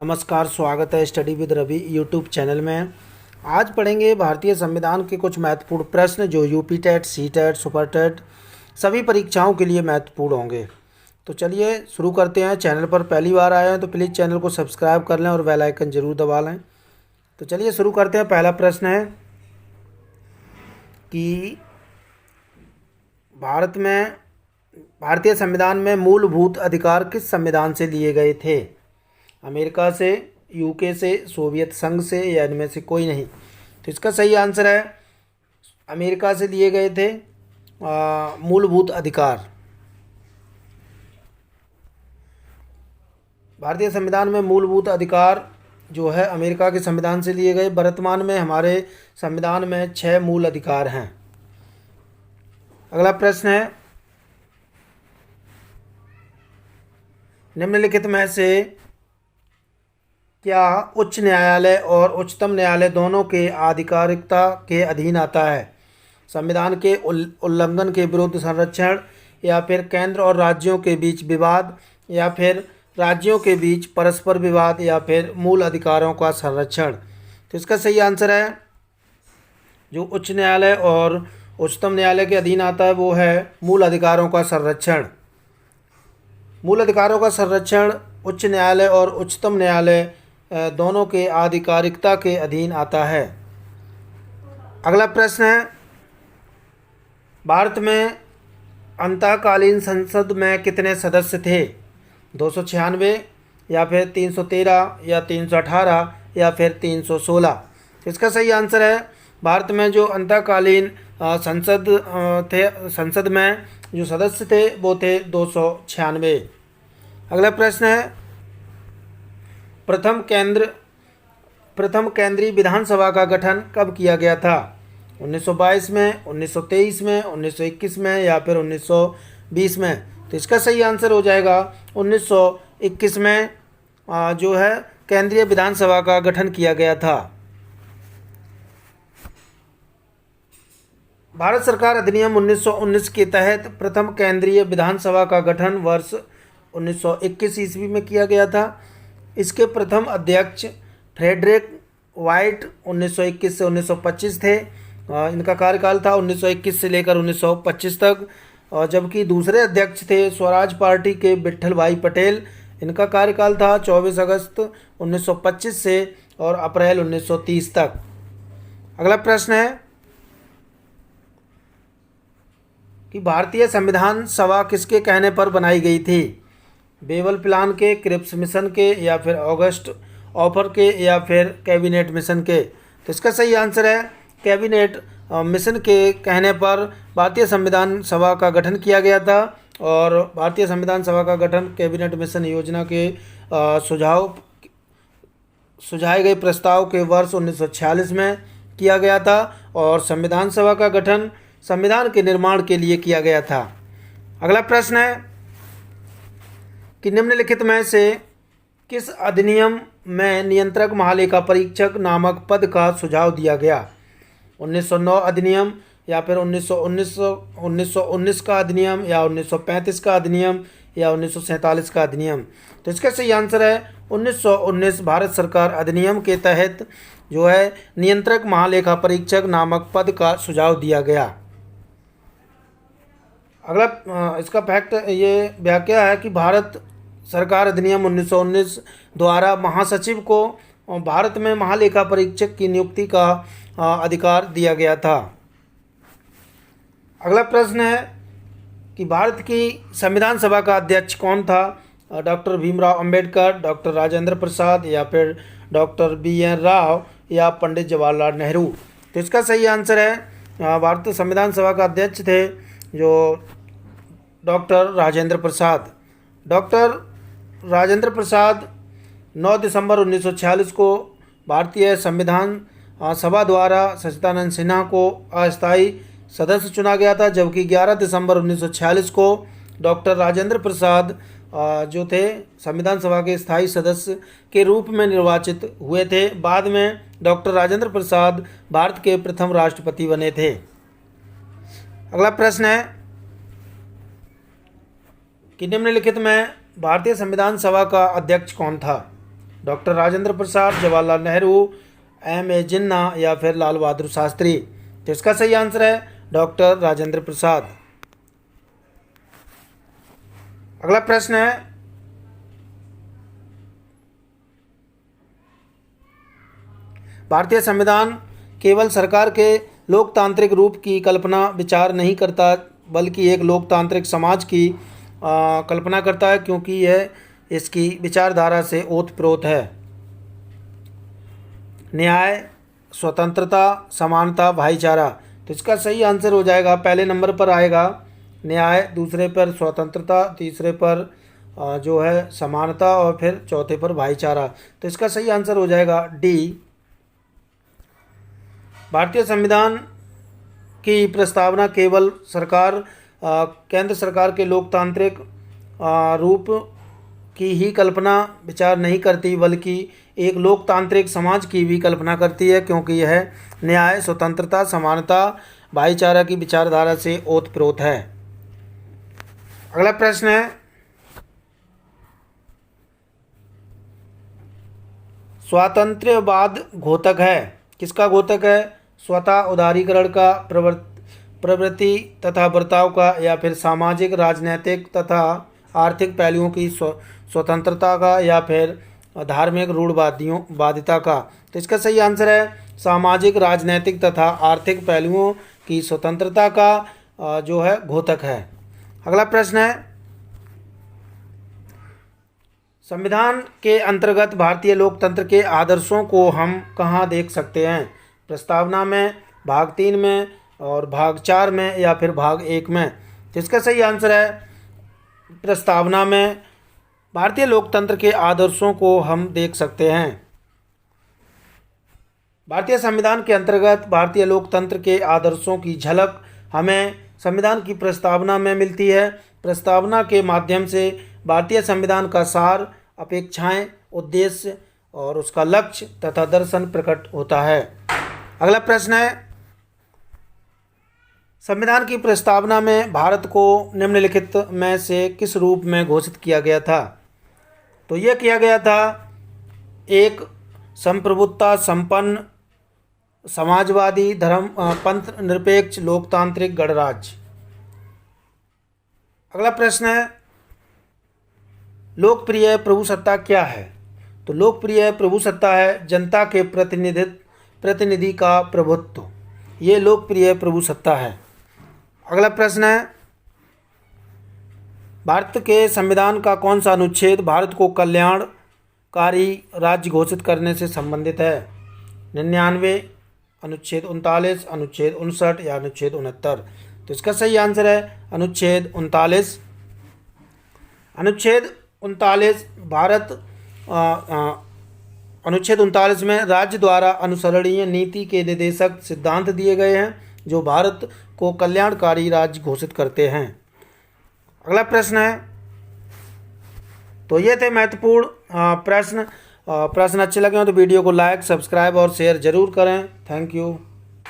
नमस्कार, स्वागत है study with Ravi YouTube channel में। आज पढ़ेंगे भारतीय संविधान के कुछ महत्वपूर्ण प्रश्न जो UP TET, CTET, super TET सभी परीक्षाओं के लिए महत्वपूर्ण होंगे। तो चलिए शुरू करते हैं। चैनल पर पहली बार आए हैं तो प्लीज़ चैनल को सब्सक्राइब कर लें और बेल आइकन ज़रूर दबा लें। तो चलिए शुरू करते हैं। पहला प्रश्न है कि भारतीय संविधान में मूलभूत अधिकार किस संविधान से लिए गए थे? अमेरिका से, यूके से, सोवियत संघ से या इनमें से कोई नहीं। तो इसका सही आंसर है अमेरिका से लिए गए थे मूलभूत अधिकार। भारतीय संविधान में मूलभूत अधिकार जो है अमेरिका के संविधान से लिए गए। वर्तमान में हमारे संविधान में 6 मूल अधिकार हैं। अगला प्रश्न है, निम्नलिखित में से क्या उच्च न्यायालय और उच्चतम न्यायालय दोनों के आधिकारिकता के अधीन आता है? संविधान के उल्लंघन के विरुद्ध संरक्षण, या फिर केंद्र और राज्यों के बीच विवाद, या फिर राज्यों के बीच परस्पर विवाद, या फिर मूल अधिकारों का संरक्षण। तो इसका सही आंसर है जो उच्च न्यायालय और उच्चतम न्यायालय के अधीन आता है वो है मूल अधिकारों का संरक्षण। मूल अधिकारों का संरक्षण उच्च न्यायालय और उच्चतम न्यायालय दोनों के आधिकारिकता के अधीन आता है। अगला प्रश्न है, भारत में अंतःकालीन संसद में कितने सदस्य थे? 296, या फिर 313, या 318, या फिर 316। इसका सही आंसर है भारत में जो अंतःकालीन संसद में जो सदस्य थे वो थे 296। अगला प्रश्न है, प्रथम केंद्रीय विधानसभा का गठन कब किया गया था? 1922 में, 1923 में, 1921 में, या फिर 1920 में। तो इसका सही आंसर हो जाएगा 1921 में जो है केंद्रीय विधानसभा का गठन किया गया था। भारत सरकार अधिनियम 1919 के तहत प्रथम केंद्रीय विधानसभा का गठन वर्ष 1921 ईस्वी में किया गया था। इसके प्रथम अध्यक्ष फ्रेडरिक वाइट 1921 से 1925 थे। इनका कार्यकाल था 1921 से लेकर 1925 तक। और जबकि दूसरे अध्यक्ष थे स्वराज पार्टी के विट्ठल भाई पटेल। इनका कार्यकाल था 24 अगस्त 1925 से और अप्रैल 1930 तक। अगला प्रश्न है कि भारतीय संविधान सभा किसके कहने पर बनाई गई थी? बेवल प्लान के, क्रिप्स मिशन के, या फिर ऑगस्ट ऑफर के, या फिर कैबिनेट मिशन के। तो इसका सही आंसर है कैबिनेट मिशन के कहने पर भारतीय संविधान सभा का गठन किया गया था। और भारतीय संविधान सभा का गठन कैबिनेट मिशन योजना के सुझाए गए प्रस्ताव के वर्ष 1946 में किया गया था। और संविधान सभा का गठन संविधान के निर्माण के लिए किया गया था। अगला प्रश्न है कि निम्नलिखित में से किस अधिनियम में नियंत्रक महालेखा परीक्षक नामक पद का सुझाव दिया गया? 1909 अधिनियम, या फिर 1919 का अधिनियम, या 1935 का अधिनियम, या 1947 का अधिनियम। तो इसका सही आंसर है 1919 भारत सरकार अधिनियम के तहत जो है नियंत्रक महालेखा परीक्षक नामक पद का सुझाव दिया गया। अगला इसका फैक्ट ये व्याख्या है कि भारत सरकार अधिनियम 1919 द्वारा महासचिव को भारत में महालेखा परीक्षक की नियुक्ति का अधिकार दिया गया था। अगला प्रश्न है कि भारत की संविधान सभा का अध्यक्ष कौन था? डॉक्टर भीमराव अंबेडकर, डॉक्टर राजेंद्र प्रसाद, या फिर डॉक्टर BN राव, या पंडित जवाहरलाल नेहरू। तो इसका सही आंसर है भारतीय संविधान सभा का अध्यक्ष थे जो डॉक्टर राजेंद्र प्रसाद। डॉक्टर राजेंद्र प्रसाद 9 दिसंबर 1946 को भारतीय संविधान सभा द्वारा सच्चिदानंद सिन्हा को अस्थायी सदस्य चुना गया था। जबकि 11 दिसंबर 1946 को डॉक्टर राजेंद्र प्रसाद जो थे संविधान सभा के स्थायी सदस्य के रूप में निर्वाचित हुए थे। बाद में डॉक्टर राजेंद्र प्रसाद भारत के प्रथम राष्ट्रपति बने थे। अगला प्रश्न है कि निम्नलिखित में भारतीय संविधान सभा का अध्यक्ष कौन था? Doctor Rajendra Prasad, Jawaharlal Nehru, M.A. जिन्ना या फिर लाल बहादुर शास्त्री। तो इसका सही आंसर है डॉक्टर राजेंद्र प्रसाद। अगला प्रश्न है, भारतीय संविधान केवल सरकार के लोकतांत्रिक रूप की कल्पना विचार नहीं करता बल्कि एक लोकतांत्रिक समाज की कल्पना करता है, क्योंकि यह इसकी विचारधारा से ओतप्रोत है। न्याय, स्वतंत्रता, समानता, भाईचारा। तो इसका सही आंसर हो जाएगा, पहले नंबर पर आएगा न्याय, दूसरे पर स्वतंत्रता, तीसरे पर जो है समानता और फिर चौथे पर भाईचारा। तो इसका सही आंसर हो जाएगा डी। भारतीय संविधान की प्रस्तावना केवल सरकार केंद्र सरकार के लोकतांत्रिक रूप की ही कल्पना विचार नहीं करती बल्कि एक लोकतांत्रिक समाज की भी कल्पना करती है, क्योंकि यह न्याय, स्वतंत्रता, समानता, भाईचारा की विचारधारा से ओतप्रोत है। अगला प्रश्न है, स्वातंत्र्यवाद घोतक है। किसका घोतक है? स्वतः उदारीकरण का, प्रवृत्ति तथा बर्ताव का, या फिर सामाजिक, राजनीतिक तथा आर्थिक पहलुओं की स्वतंत्रता का, या फिर धार्मिक रूढ़वादिता का। तो इसका सही आंसर है सामाजिक, राजनीतिक तथा आर्थिक पहलुओं की स्वतंत्रता का जो है घोतक है। अगला प्रश्न है, संविधान के अंतर्गत भारतीय लोकतंत्र के आदर्शों को हम कहाँ देख सकते हैं? प्रस्तावना में, भाग 3 में और भाग 4 में या फिर भाग 1 में। तो इसका सही आंसर है प्रस्तावना में भारतीय लोकतंत्र के आदर्शों को हम देख सकते हैं। भारतीय संविधान के अंतर्गत भारतीय लोकतंत्र के आदर्शों की झलक हमें संविधान की प्रस्तावना में मिलती है। प्रस्तावना के माध्यम से भारतीय संविधान का सार, अपेक्षाएं, उद्देश्य और उसका लक्ष्य तथा दर्शन प्रकट होता है। अगला प्रश्न है, संविधान की प्रस्तावना में भारत को निम्नलिखित में से किस रूप में घोषित किया गया था? तो यह किया गया था, एक, संप्रभुता संपन्न समाजवादी धर्म पंथ निरपेक्ष लोकतांत्रिक गणराज्य। अगला प्रश्न है, लोकप्रिय प्रभुसत्ता क्या है? तो लोकप्रिय प्रभुसत्ता है जनता के प्रतिनिधि का प्रभुत्व, ये लोकप्रिय प्रभुसत्ता है। अगला प्रश्न है, भारत के संविधान का कौन सा अनुच्छेद भारत को कल्याणकारी राज्य घोषित करने से संबंधित है? 99, अनुच्छेद 39, अनुच्छेद 59 या अनुच्छेद 69। तो इसका सही आंसर है अनुच्छेद 39। अनुच्छेद 39 अनुच्छेद 39 में राज्य द्वारा अनुसरणीय नीति के निर्देशक सिद्धांत दिए गए हैं जो भारत को कल्याणकारी राज्य घोषित करते हैं। अगला प्रश्न है, तो ये थे महत्वपूर्ण प्रश्न। प्रश्न अच्छे लगे हो तो वीडियो को लाइक, सब्सक्राइब और शेयर जरूर करें। Thank you.